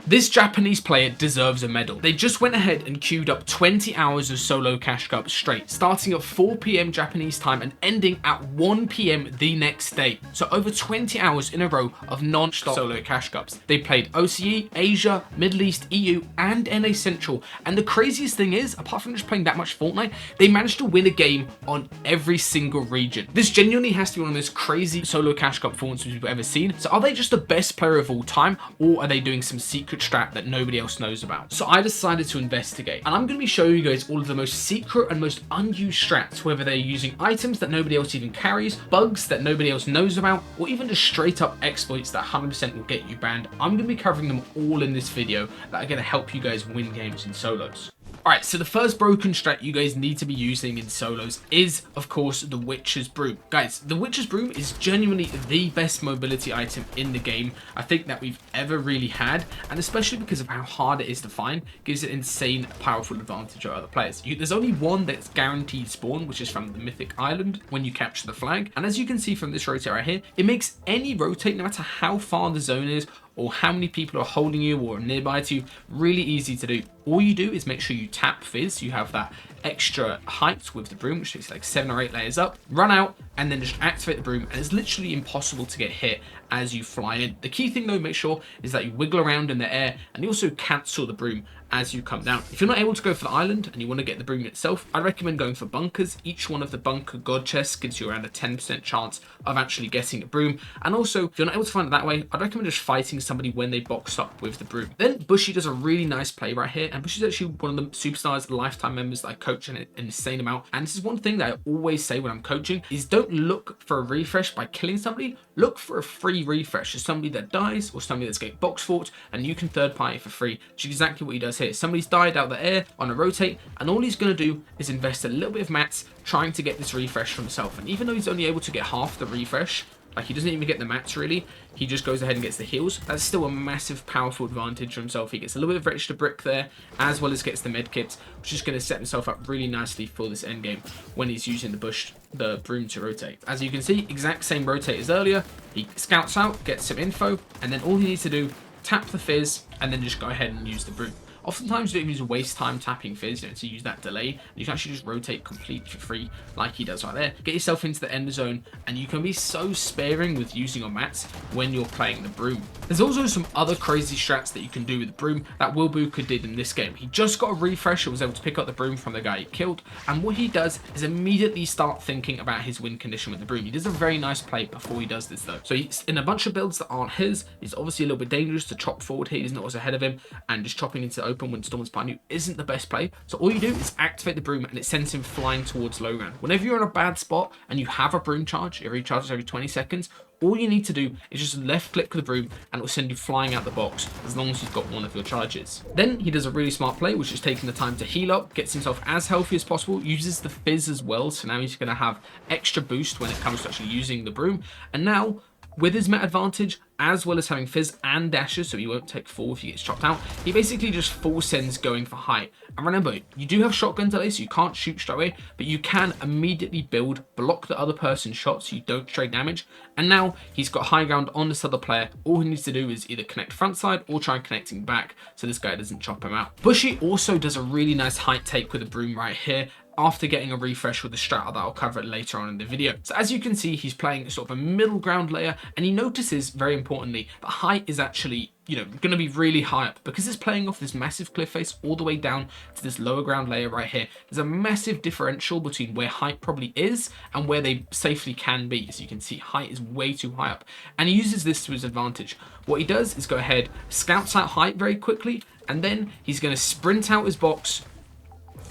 This Japanese player deserves a medal. They just went ahead and queued up 20 hours of solo cash cups straight, starting at 4 PM Japanese time and ending at 1 PM the next day. So over 20 hours in a row of non-stop solo cash cups. They played OCE, Asia, Middle East, EU, and NA Central. And the craziest thing is, apart from just playing that much Fortnite, they managed to win a game on every single region. This genuinely has to be one of the most crazy solo cash cup performances we've ever seen. So are they just the best player of all time, or are they doing some secret strat that nobody else knows about? So I decided to investigate, and I'm going to be showing you guys all of the most secret and most unused strats, whether they're using items that nobody else even carries, bugs that nobody else knows about, or even just straight up exploits that 100% will get you banned. I'm going to be covering them all in this video that are going to help you guys win games in solos. Alright, so the first broken strat you guys need to be using in solos is, of course, the Witcher's Broom. Guys, the Witcher's Broom is genuinely the best mobility item in the game, I think, that we've ever really had, and especially because of how hard it is to find, gives it insane powerful advantage over other players. There's only one that's guaranteed spawn, which is from the Mythic Island when you capture the flag, and as you can see from this rotate right here, it makes any rotate, no matter how far the zone is, or how many people are holding you or nearby to you, really easy to do. All you do is make sure you tap Fizz, you have that extra height with the broom, which takes like 7 or 8 layers up, run out, and then just activate the broom, and it's literally impossible to get hit as you fly in. The key thing though, make sure, is that you wiggle around in the air, and you also cancel the broom as you come down. If you're not able to go for the island and you want to get the broom itself, I'd recommend going for bunkers. Each one of the bunker god chests gives you around a 10% chance of actually getting a broom. And also, if you're not able to find it that way, I'd recommend just fighting somebody when they box up with the broom. Then Bushy does a really nice play right here, and Bushy's actually one of the Superstars lifetime members that I coach an insane amount. And this is one thing that I always say when I'm coaching, is don't look for a refresh by killing somebody, look for a free refresh. It's somebody that dies or somebody that's getting box fought, and you can third party for free, which is exactly what he does here. Somebody's died out the air on a rotate, and all he's going to do is invest a little bit of mats trying to get this refresh for himself. And even though he's only able to get half the refresh, like he doesn't even get the mats really, he just goes ahead and gets the heals. That's still a massive powerful advantage for himself. He gets a little bit of extra brick there, as well as gets the med kits, which is going to set himself up really nicely for this end game when he's using the broom to rotate. As you can see, exact same rotate as earlier. He scouts out, gets some info, and then all he needs to do, tap the Fizz, and then just go ahead and use the broom. Oftentimes you don't even waste time tapping Fizz, to use that delay. You can actually just rotate completely for free, like he does right there. Get yourself into the end zone, and you can be so sparing with using your mats when you're playing the broom. There's also some other crazy strats that you can do with the broom that Wilbuka did in this game. He just got a refresh and was able to pick up the broom from the guy he killed, and what he does is immediately start thinking about his win condition with the broom. He does a very nice play before he does this though. So he's in a bunch of builds that aren't his. It's obviously a little bit dangerous to chop forward here. He's not as ahead of him, and just chopping into the open when Storm's behind you isn't the best play. So all you do is activate the broom, and it sends him flying towards low ground. Whenever you're in a bad spot and you have a broom charge, it recharges every 20 seconds, all you need to do is just left click the broom and it will send you flying out the box as long as you've got one of your charges. Then he does a really smart play, which is taking the time to heal up, gets himself as healthy as possible, uses the Fizz as well, so now he's going to have extra boost when it comes to actually using the broom. And now, with his met advantage, as well as having Fizz and dashes, so he won't take fall if he gets chopped out, he basically just full sends going for height. And remember, you do have shotgun delay, so you can't shoot straight away, but you can immediately build, block the other person's shot so you don't trade damage. And now he's got high ground on this other player. All he needs to do is either connect front side or try connecting back so this guy doesn't chop him out. Bushy also does a really nice height take with a broom right here, after getting a refresh with the strat that I'll cover it later on in the video. So as you can see, he's playing sort of a middle ground layer, and he notices, very importantly, that height is actually, going to be really high up because it's playing off this massive cliff face all the way down to this lower ground layer right here. There's a massive differential between where height probably is and where they safely can be. As you can see, height is way too high up, and he uses this to his advantage. What he does is go ahead, scouts out height very quickly, and then he's going to sprint out his box,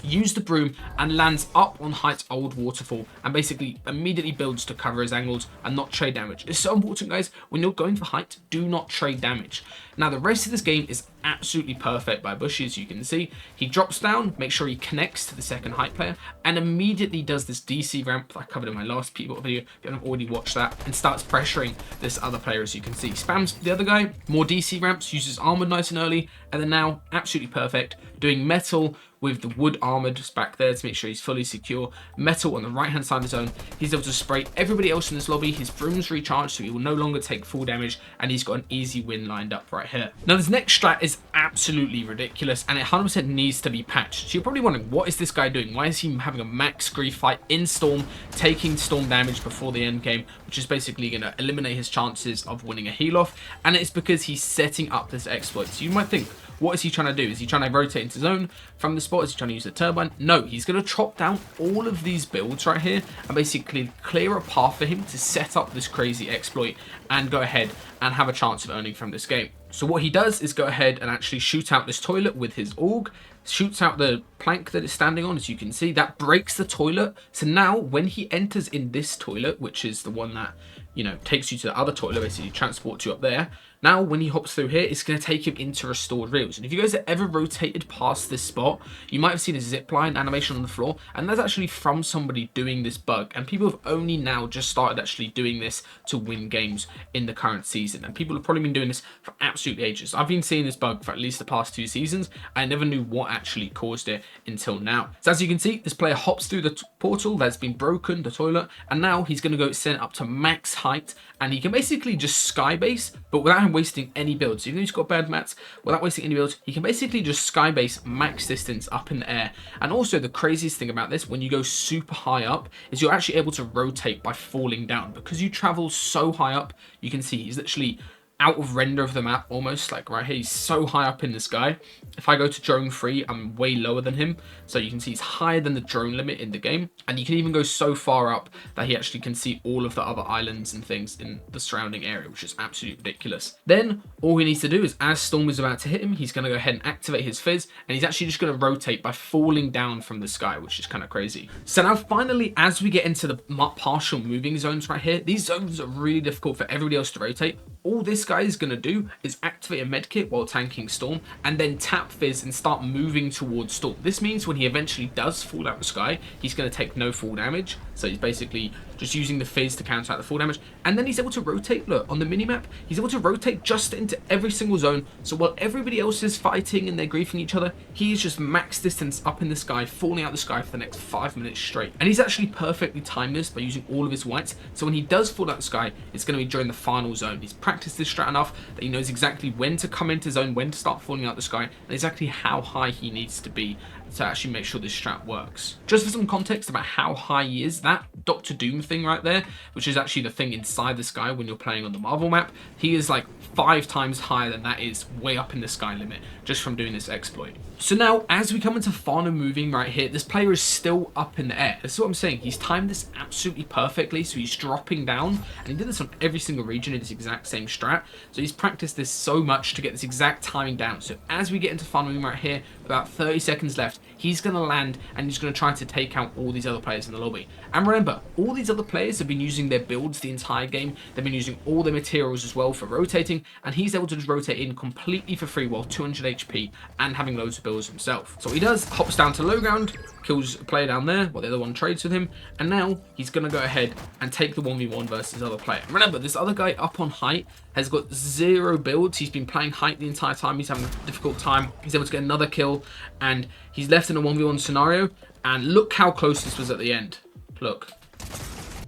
use the broom, and lands up on Height's old waterfall, and basically immediately builds to cover his angles and not trade damage. It's so important, guys, when you're going for Height, do not trade damage. Now the rest of this game is absolutely perfect by Bushy. As you can see, he drops down, make sure he connects to the second Height player, and immediately does this DC ramp that I covered in my last video if you haven't already watched that, and starts pressuring this other player. As you can see, spams the other guy, more DC ramps, uses armor nice and early, and then now absolutely perfect, doing metal with the wood armor just back there to make sure he's fully secure. Metal on the right hand side of the zone. He's able to spray everybody else in this lobby. His broom's recharged, so he will no longer take full damage, and he's got an easy win lined up right right here. Now this next strat is absolutely ridiculous and it 100% needs to be patched. So you're probably wondering, what is this guy doing? Why is he having a max grief fight in Storm, taking Storm damage before the end game, which is basically going to eliminate his chances of winning a heal off? And it's because he's setting up this exploit. So you might think, what is he trying to do? Is he trying to rotate into zone from the spot? Is he trying to use the turbine? No, he's going to chop down all of these builds right here and basically clear a path for him to set up this crazy exploit and go ahead and have a chance of earning from this game. So what he does is go ahead and actually shoot out this toilet with his AUG, shoots out the plank that it's standing on, as you can see. That breaks the toilet. So now when he enters in this toilet, which is the one that, you know, takes you to the other toilet, basically transports you up there. Now, when he hops through here, it's going to take him into restored reels. And if you guys have ever rotated past this spot, you might have seen a zipline animation on the floor. And that's actually from somebody doing this bug. And people have only now just started actually doing this to win games in the current season. And people have probably been doing this for absolutely ages. I've been seeing this bug for at least the past 2 seasons. I never knew what actually caused it until now. So as you can see, this player hops through the portal that's been broken, the toilet. And now he's going to go send it up to max height. And he can basically just skybase, but without him wasting any builds. So even though he's got bad mats, without wasting any builds, he can basically just skybase max distance up in the air. And also the craziest thing about this, when you go super high up, is you're actually able to rotate by falling down. Because you travel so high up, you can see he's literally out of render of the map almost, like right here. He's so high up in the sky. If I go to drone free, I'm way lower than him. So you can see he's higher than the drone limit in the game. And you can even go so far up that he actually can see all of the other islands and things in the surrounding area, which is absolutely ridiculous. Then all he needs to do is, as Storm is about to hit him, he's going to go ahead and activate his fizz. And he's actually just going to rotate by falling down from the sky, which is kind of crazy. So now finally, as we get into the partial moving zones right here, these zones are really difficult for everybody else to rotate. All this guy is going to do is activate a medkit while tanking Storm and then tap fizz and start moving towards Storm. This means when he eventually does fall out the sky, he's going to take no fall damage. So he's basically just using the fizz to counter out the fall damage. And then he's able to rotate, look, on the minimap, he's able to rotate just into every single zone. So while everybody else is fighting and they're griefing each other, he is just max distance up in the sky, falling out the sky for the next 5 minutes straight. And he's actually perfectly timed this by using all of his whites. So when he does fall out the sky, it's going to be during the final zone. He's practiced this strat enough that he knows exactly when to come into zone, when to start falling out the sky, and exactly how high he needs to be to actually make sure this strat works. Just for some context about how high he is, that Dr. Doom thing right there, which is actually the thing inside the sky when you're playing on the Marvel map, he is like 5 times higher than that is way up in the sky limit just from doing this exploit. So now, as we come into final moving right here, this player is still up in the air. This is what I'm saying. He's timed this absolutely perfectly. So he's dropping down, and he did this on every single region in this exact same strat. So he's practiced this so much to get this exact timing down. So as we get into final moving right here, about 30 seconds left, he's going to land and he's going to try to take out all these other players in the lobby. And remember, all these other players have been using their builds the entire game. They've been using all their materials as well for rotating, and he's able to just rotate in completely for free while 200 HP and having loads of builds himself. So what he does, hops down to low ground, kills a player down there while the other one trades with him, and now he's going to go ahead and take the 1v1 versus his other player. Remember, this other guy up on height has got 0 builds. He's been playing height the entire time. He's having a difficult time. He's able to get another kill, and he's left in a 1v1 scenario, and look how close this was at the end. Look.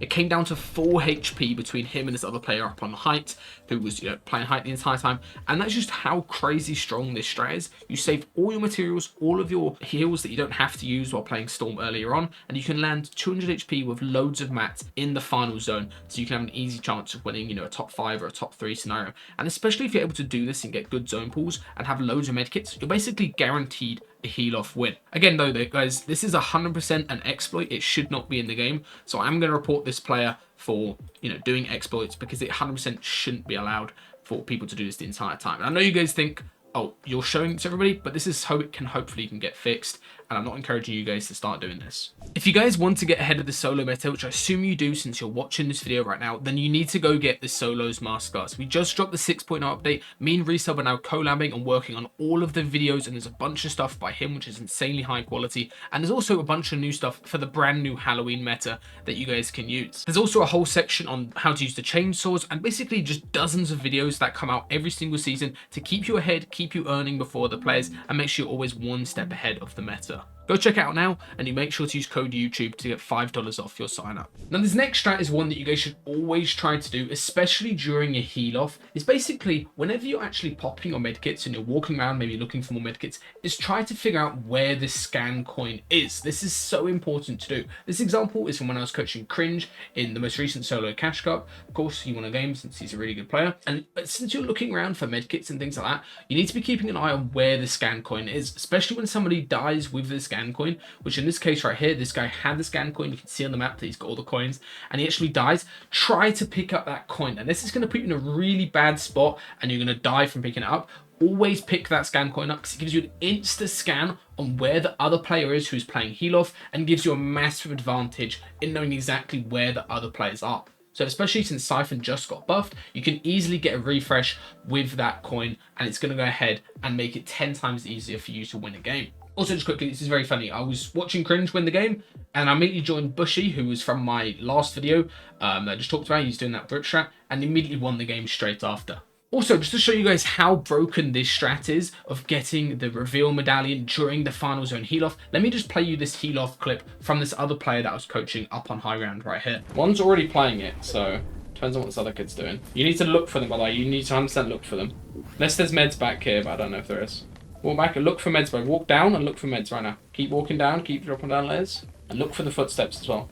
It came down to 4 HP between him and this other player up on height, who was, you know, playing height the entire time. And that's just how crazy strong this strat is. You save all your materials, all of your heals that you don't have to use while playing Storm earlier on, and you can land 200 HP with loads of mats in the final zone, so you can have an easy chance of winning, you know, a top 5 or a top 3 scenario. And especially if you're able to do this and get good zone pools and have loads of medkits, you're basically guaranteed a heal off win. Again though, guys, this is 100% an exploit. It should not be in the game, so I'm going to report this player for, you know, doing exploits, because it 100% shouldn't be allowed for people to do this the entire time. And I know you guys think, oh, you're showing it to everybody, but this is how it can hopefully get fixed, and I'm not encouraging you guys to start doing this. If you guys want to get ahead of the solo meta, which I assume you do since you're watching this video right now, then you need to go get the solos masterclass. We just dropped the 6.0 update. Me and Resub are now collabing and working on all of the videos, and there's a bunch of stuff by him which is insanely high quality, and there's also a bunch of new stuff for the brand new Halloween meta that you guys can use. There's also a whole section on how to use the chainsaws, and basically just dozens of videos that come out every single season to keep you ahead, keep you earning before the players, and make sure you're always one step ahead of the meta. Go check it out now, and you make sure to use code YouTube to get $5 off your sign up. Now this next strat is one that you guys should always try to do, especially during a heal off. Is basically whenever you're actually popping your medkits and you're walking around maybe looking for more medkits, is try to figure out where the scan coin is. This is so important to do. This example is from when I was coaching Cringe in the most recent solo cash cup. Of course, he won a game since he's a really good player. And since you're looking around for medkits and things like that, you need to be keeping an eye on where the scan coin is, especially when somebody dies with the scan coin, which in this case right here, this guy had the scan coin. You can see on the map that he's got all the coins, and he actually dies. Try to pick up that coin, and this is going to put you in a really bad spot, and you're going to die from picking it up. Always pick that scan coin up because it gives you an insta scan on where the other player is who's playing heal off, and gives you a massive advantage in knowing exactly where the other players are. So especially since Siphon just got buffed, you can easily get a refresh with that coin, and it's going to go ahead and make it 10 times easier for you to win a game. Also, just quickly, this is very funny. I was watching Cringe win the game, and I immediately joined Bushy, who was from my last video that I just talked about. He's doing that Brit strat, and immediately won the game straight after. Also, just to show you guys how broken this strat is of getting the reveal medallion during the final zone heal off, let me just play you this heal off clip from this other player that I was coaching up on high ground right here. One's already playing it, so depends on what this other kid's doing. You need to look for them, by the way. You need to 100% look for them. Unless there's meds back here, but I don't know if there is. Walk back and look for meds, bro. Walk down and look for meds right now. Keep walking down, keep dropping down layers, and look for the footsteps as well.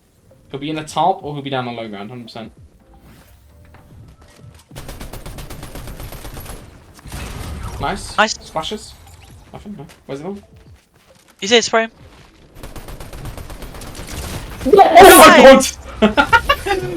He'll be in the top or he'll be down on low ground, 100%. Nice. Nice. Splashes. Nothing, no. Where's the one? He's here, spray him. Oh my god!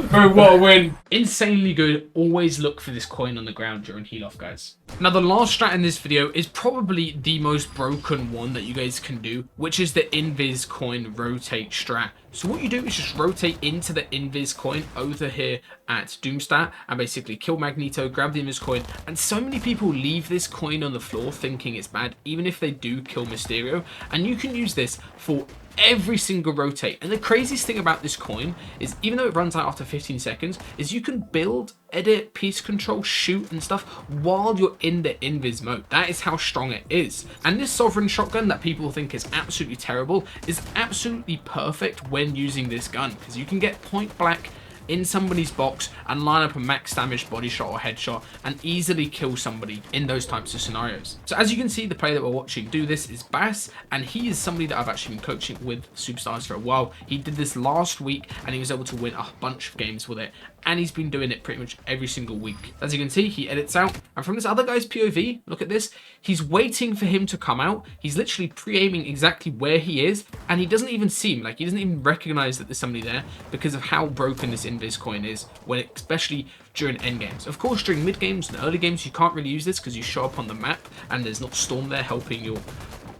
Bro, what a win. Insanely good. Always look for this coin on the ground during heal off, guys. Now, the last strat in this video is probably the most broken one that you guys can do, which is the Invis coin rotate strat. So what you do is just rotate into the Invis coin over here at Doomstat and basically kill Magneto, grab the Invis coin. And so many people leave this coin on the floor thinking it's bad, even if they do kill Mysterio. And you can use this for every single rotate. And the craziest thing about this coin is, even though it runs out after 15 seconds, is you can build, edit, piece control, shoot and stuff while you're in the Invis mode. That is how strong it is. And this Sovereign shotgun that people think is absolutely terrible is absolutely perfect when using this gun, because you can get point blank in somebody's box and line up a max damage body shot or headshot and easily kill somebody in those types of scenarios. So as you can see, the player that we're watching do this is Bass, and he is somebody that I've actually been coaching with Superstars for a while. He did this last week and he was able to win a bunch of games with it, and he's been doing it pretty much every single week. As you can see, he edits out, and from this other guy's POV, look at this, he's waiting for him to come out. He's literally pre-aiming exactly where he is, and he doesn't even see him. Like, he doesn't even recognize that there's somebody there because of how broken this Invis coin is, when especially during end games. Of course, during mid games and early games, you can't really use this because you show up on the map and there's not Storm there helping you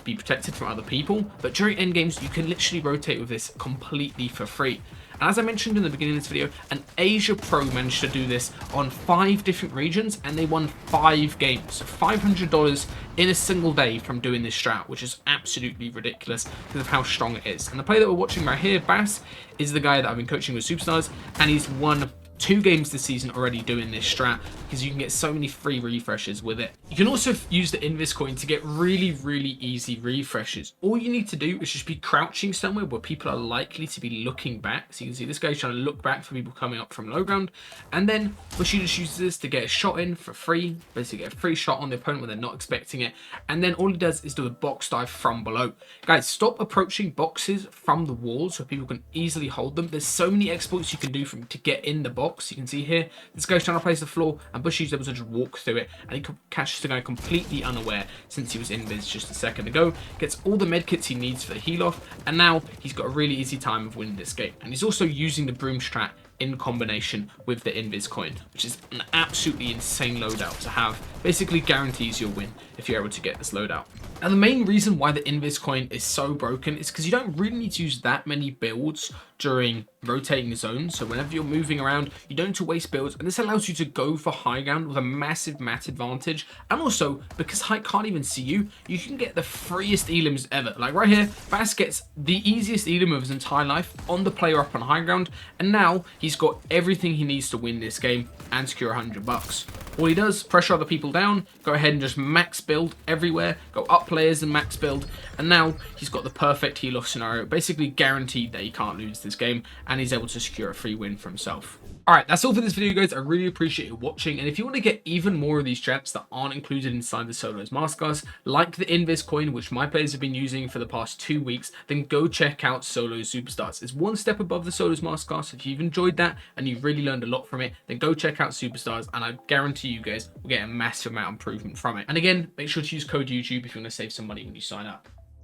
be protected from other people. But during end games, you can literally rotate with this completely for free. And as I mentioned in the beginning of this video, an Asia Pro managed to do this on 5 different regions, and they won 5 games. So $500 in a single day from doing this strat, which is absolutely ridiculous because of how strong it is. And the player that we're watching right here, Bass, is the guy that I've been coaching with Superstars, and he's won 2 games this season already doing this strat, because you can get so many free refreshes with it. You can also use the Invis coin to get really, really easy refreshes. All you need to do is just be crouching somewhere where people are likely to be looking back. So you can see this guy's trying to look back for people coming up from low ground. And then Bushy just uses this to get a shot in for free, basically get a free shot on the opponent when they're not expecting it. And then all he does is do a box dive from below. Guys, stop approaching boxes from the walls so people can easily hold them. There's so many exploits you can do to get in the box. You can see here, this guy's trying to place the floor, and Bushy's able to just walk through it, and he catches the guy completely unaware since he was in Invis just a second ago, gets all the medkits he needs for the heal off, and now he's got a really easy time of winning this game. And he's also using the broom strat in combination with the Invis coin, which is an absolutely insane loadout to have. Basically guarantees you'll win if you're able to get this loadout. And the main reason why the Invis coin is so broken is because you don't really need to use that many builds during rotating zones. So whenever you're moving around, you don't need to waste builds, and this allows you to go for high ground with a massive mat advantage. And also, because Height can't even see you, you can get the freest elims ever. Like right here, Bass gets the easiest elim of his entire life on the player up on high ground, and now he's got everything he needs to win this game and secure $100. All he does, pressure other people down, go ahead and just max build everywhere, go up players and max build, and now he's got the perfect heal-off scenario, basically guaranteed that he can't lose this game, and he's able to secure a free win for himself. Alright, that's all for this video, guys. I really appreciate you watching, and if you want to get even more of these traps that aren't included inside the Solos Masterclass, like the Invis coin, which my players have been using for the past 2 weeks, then go check out Solos Superstars. It's one step above the Solos Masterclass. If you've enjoyed that and you've really learned a lot from it, then go check out Superstars, and I guarantee you guys will get a massive amount of improvement from it. And again, make sure to use code YouTube if you want to save some money when you sign up.